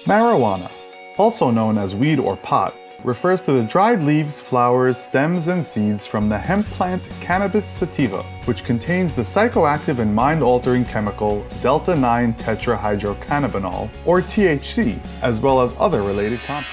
Marijuana, also known as weed or pot, refers to the dried leaves, flowers, stems, and seeds from the hemp plant Cannabis sativa, which contains the psychoactive and mind-altering chemical delta-9 tetrahydrocannabinol, or THC, as well as other related compounds.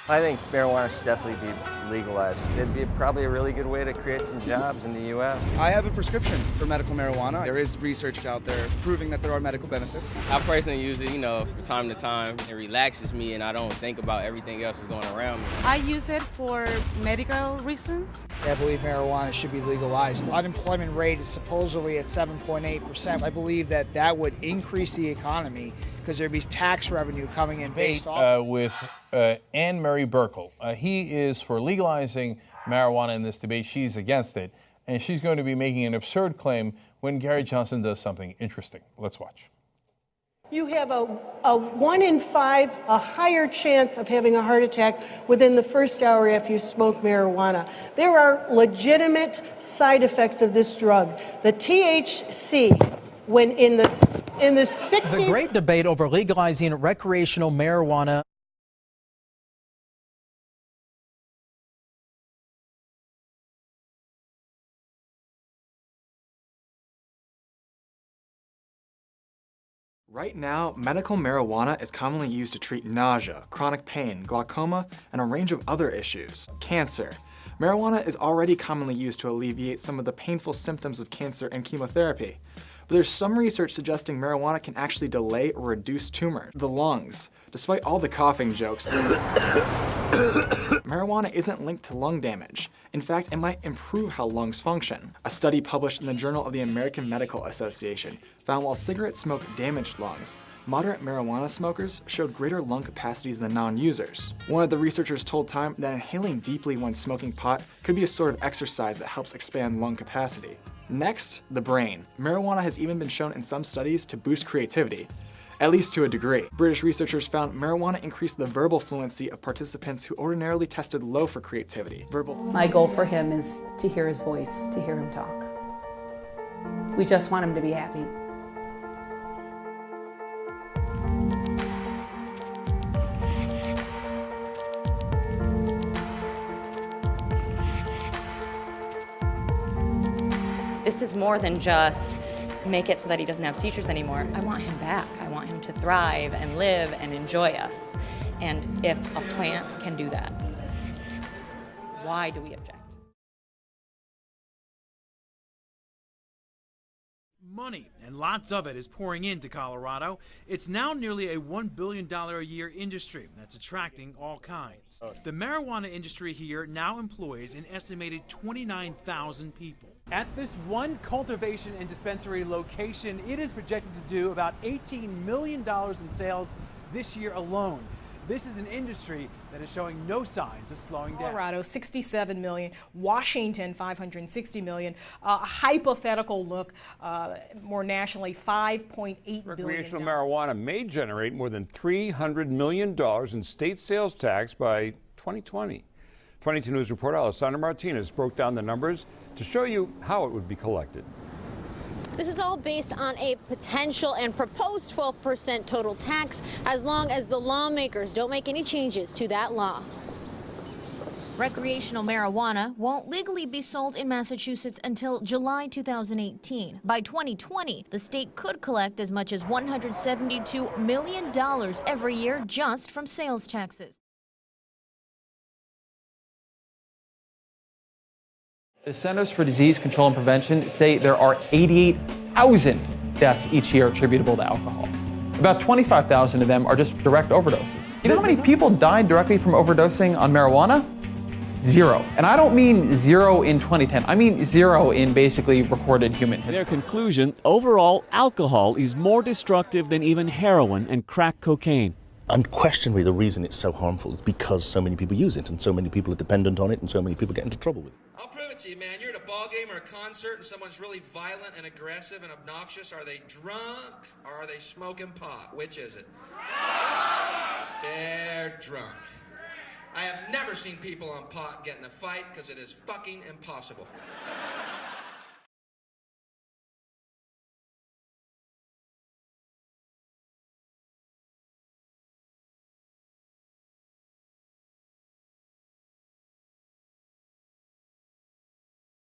I think marijuana should definitely be legalized. It'd be probably a really good way to create some jobs in the U.S. I have a prescription for medical marijuana. There is research out there proving that there are medical benefits. I personally use it, from time to time. It relaxes me and I don't think about everything else that's going around me. I use it for medical reasons. I believe marijuana should be legalized. The unemployment rate is supposedly at 7.8%. I believe that would increase the economy because there'd be tax revenue coming in based off. With Anne Mary Burkle. He is for legalizing marijuana in this debate. She's against it. And she's going to be making an absurd claim when Gary Johnson does something interesting. Let's watch. You have a 1 in 5, a higher chance of having a heart attack within the first hour after you smoke marijuana. There are legitimate side effects of this drug. The THC, when in the 60s... The great debate over legalizing recreational marijuana. Right now, medical marijuana is commonly used to treat nausea, chronic pain, glaucoma, and a range of other issues. Cancer. Marijuana is already commonly used to alleviate some of the painful symptoms of cancer and chemotherapy. But there's some research suggesting marijuana can actually delay or reduce tumor. The lungs. Despite all the coughing jokes, marijuana isn't linked to lung damage. In fact, it might improve how lungs function. A study published in the Journal of the American Medical Association found while cigarette smoke damaged lungs, moderate marijuana smokers showed greater lung capacities than non-users. One of the researchers told Time that inhaling deeply when smoking pot could be a sort of exercise that helps expand lung capacity. Next, the brain. Marijuana has even been shown in some studies to boost creativity, at least to a degree. British researchers found marijuana increased the verbal fluency of participants who ordinarily tested low for creativity. My goal for him is to hear his voice, to hear him talk. We just want him to be happy. This is more than just make it so that he doesn't have seizures anymore. I want him back. I want him to thrive and live and enjoy us. And if a plant can do that, why do we object? Money, and lots of it, is pouring into Colorado. It's now nearly a $1 billion a year industry that's attracting all kinds. The marijuana industry here now employs an estimated 29,000 people. At this one cultivation and dispensary location, it is projected to do about $18 million in sales this year alone. This is an industry that is showing no signs of slowing down. Colorado, 67 million. Washington, 560 million. A hypothetical look more nationally, $5.8 billion. Recreational marijuana may generate more than $300 million in state sales tax by 2020. 22 News reporter Alessandra Martinez broke down the numbers to show you how it would be collected. This is all based on a potential and proposed 12% total tax, as long as the lawmakers don't make any changes to that law. Recreational marijuana won't legally be sold in Massachusetts until July 2018. By 2020, the state could collect as much as $172 million every year just from sales taxes. The Centers for Disease Control and Prevention say there are 88,000 deaths each year attributable to alcohol. About 25,000 of them are just direct overdoses. You know how many people died directly from overdosing on marijuana? 0. And I don't mean 0 in 2010. I mean 0 in basically recorded human history. Their conclusion, overall, alcohol is more destructive than even heroin and crack cocaine. Unquestionably, the reason it's so harmful is because so many people use it and so many people are dependent on it and so many people get into trouble with it. I'll prove it to you, man. You're at a ball game or a concert and someone's really violent and aggressive and obnoxious. Are they drunk or are they smoking pot? Which is it? They're drunk. I have never seen people on pot get in a fight because it is fucking impossible.